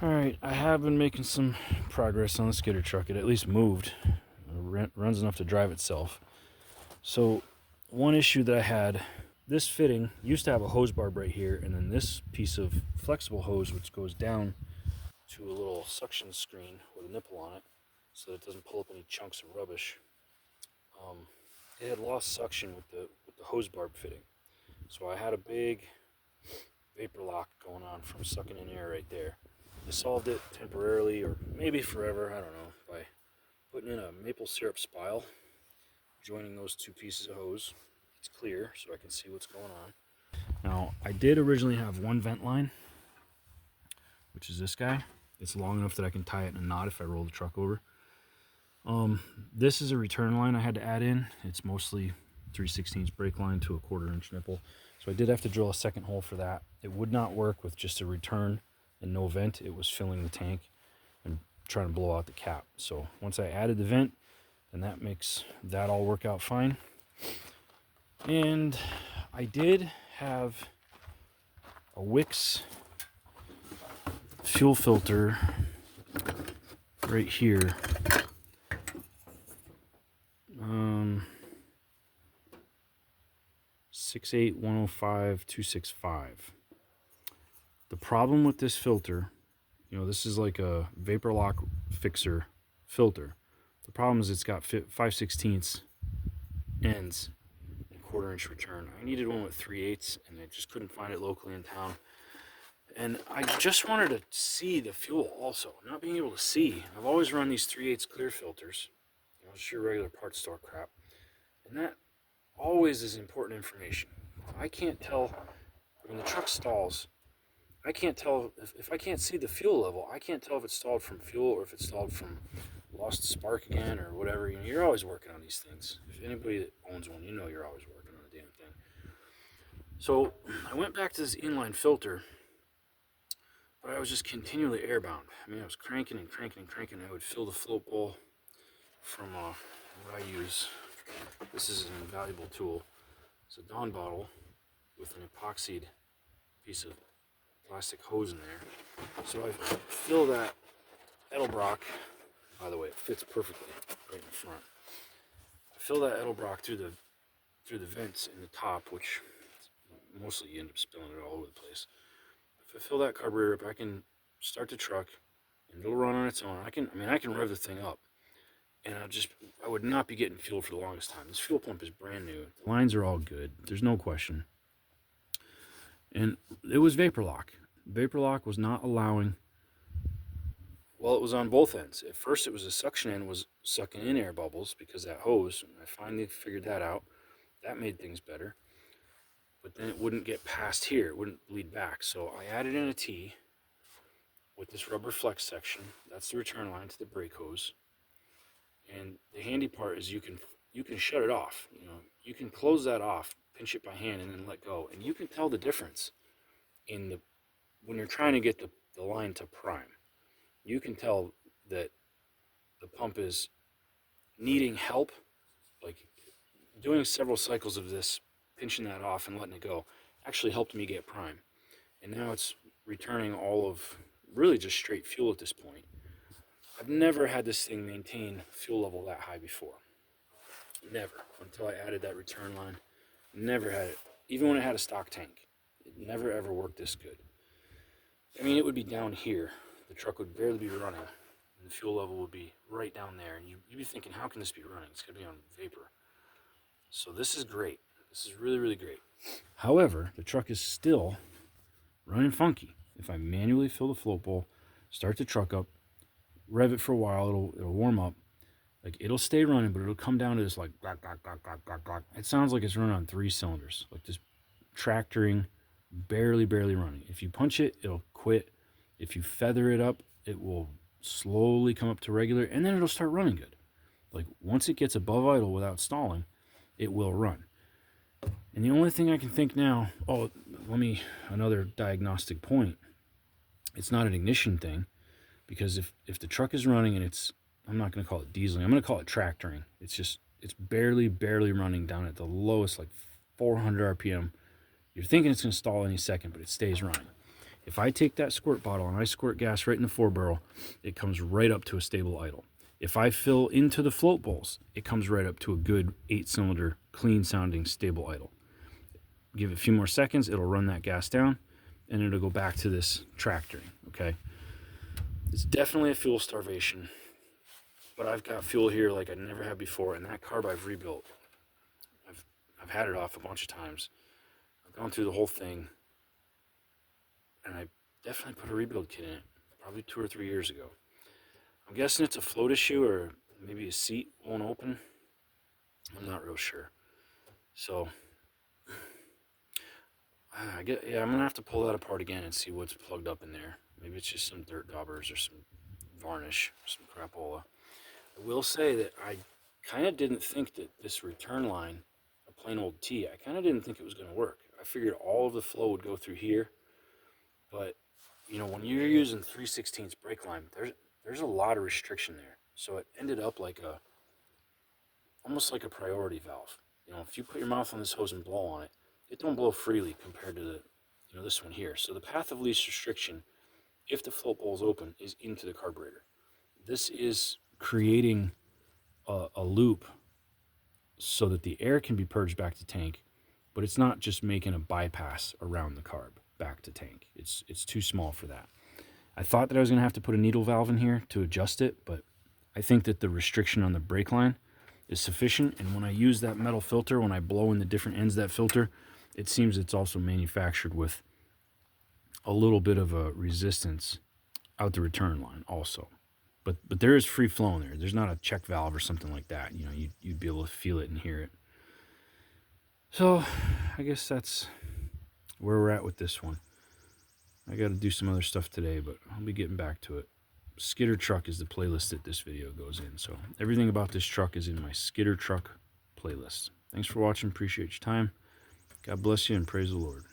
Alright, I have been making some progress on the skidder truck. It at least moved. It runs enough to drive itself. So, one issue that I had, this fitting used to have a hose barb right here, and then this piece of flexible hose which goes down to a little suction screen with a nipple on it so that it doesn't pull up any chunks of rubbish. It had lost suction with the hose barb fitting. So I had a big vapor lock going on from sucking in air right there. I solved it temporarily, or maybe forever, I don't know, by putting in a maple syrup spile, joining those two pieces of hose. It's clear, so I can see what's going on. Now, I did originally have one vent line, which is this guy. It's long enough that I can tie it in a knot if I roll the truck over. This is a return line I had to add in. It's mostly 3/16 brake line to a 1/4 inch nipple. So I did have to drill a second hole for that. It would not work with just a return and no vent. It was filling the tank and trying to blow out the cap. So once I added the vent, then that makes that all work out fine. And I did have a Wix fuel filter right here. 68105-265. The problem with this filter, this is like a vapor lock fixer filter. The problem is it's got 5/16 ends and 1/4 inch return. I needed one with 3/8, and I just couldn't find it locally in town. And I just wanted to see the fuel also, not being able to see. I've always run these 3/8 clear filters, just your regular parts store crap. And that always is important information. I can't tell when the truck stalls. I can't tell if I can't see the fuel level. I can't tell if it's stalled from fuel or if it's stalled from lost spark again or whatever. You're always working on these things. If anybody that owns one, you're always working on a damn thing. So I went back to this inline filter, but I was just continually airbound. I was cranking and cranking and cranking. I would fill the float bowl from what I use. This is an invaluable tool. It's a Dawn bottle with an epoxied piece of plastic hose in there. So I fill that Edelbrock. By the way, it fits perfectly right in the front. I fill that Edelbrock through the vents in the top, which mostly you end up spilling it all over the place. If I fill that carburetor up, I can start the truck and it'll run on its own. I can rev the thing up. And I would not be getting fuel for the longest time. This fuel pump is brand new. The lines are all good. There's no question. And it was vapor lock. Vapor lock was not allowing. Well, it was on both ends. At first, it was the suction end was sucking in air bubbles because that hose. I finally figured that out. That made things better. But then it wouldn't get past here. It wouldn't bleed back. So I added in a T with this rubber flex section. That's the return line to the brake hose. And the handy part is you can shut it off. You can close that off, pinch it by hand, and then let go. And you can tell the difference when you're trying to get the line to prime. You can tell that the pump is needing help. Like doing several cycles of this, pinching that off and letting it go, actually helped me get prime. And now it's returning all of really just straight fuel at this point. I've never had this thing maintain fuel level that high before. Never. Until I added that return line. Never had it. Even when it had a stock tank. It never ever worked this good. It would be down here. The truck would barely be running. And the fuel level would be right down there. And you'd be thinking, how can this be running? It's going to be on vapor. So this is great. This is really, really great. However, the truck is still running funky. If I manually fill the float bowl, start the truck up, rev it for a while, it'll warm up. Like it'll stay running, but it'll come down to this like glock, glock, glock, glock, glock, glock. It sounds like it's running on 3 cylinders, like just tractoring, barely running. If you punch it, it'll quit. If you feather it up, it will slowly come up to regular, and then it'll start running good. Like once it gets above idle without stalling, it will run. And the only thing I can think now, another diagnostic point. It's not an ignition thing. Because if the truck is running and I'm not going to call it dieseling, I'm going to call it tractoring. It's barely running down at the lowest, like 400 RPM. You're thinking it's going to stall any second, but it stays running. If I take that squirt bottle and I squirt gas right in the 4-barrel, it comes right up to a stable idle. If I fill into the float bowls, it comes right up to a good 8-cylinder, clean-sounding, stable idle. Give it a few more seconds, it'll run that gas down, and it'll go back to this tractoring, okay? It's definitely a fuel starvation, but I've got fuel here like I never had before, and that carb I've rebuilt. I've had it off a bunch of times. I've gone through the whole thing, and I definitely put a rebuild kit in it, probably 2 or 3 years ago. I'm guessing it's a float issue, or maybe a seat won't open. I'm not real sure. So, I'm gonna have to pull that apart again and see what's plugged up in there. Maybe it's just some dirt daubers or some varnish, or some crapola. I will say that I kind of didn't think that this return line, a plain old T, I kind of didn't think it was going to work. I figured all of the flow would go through here, but you know, when you're using 3/16 brake line, there's a lot of restriction there. So it ended up like almost like a priority valve. You know, if you put your mouth on this hose and blow on it, it don't blow freely compared to the, you know, this one here. So the path of least restriction, if the float bowl is open, is into the carburetor. This is creating a loop so that the air can be purged back to tank, but it's not just making a bypass around the carb back to tank. It's too small for that. I thought that I was going to have to put a needle valve in here to adjust it, but I think that the restriction on the brake line is sufficient, and when I use that metal filter, when I blow in the different ends of that filter, it seems it's also manufactured with a little bit of a resistance out the return line also. But there is free flow in there. There's not a check valve or something like that. You know, you'd be able to feel it and hear it. So I guess that's where we're at with this one. I got to do some other stuff today, but I'll be getting back to it. Skidder truck is the playlist that this video goes in. So everything about this truck is in my Skidder truck playlist. Thanks for watching. Appreciate your time. God bless you and praise the Lord.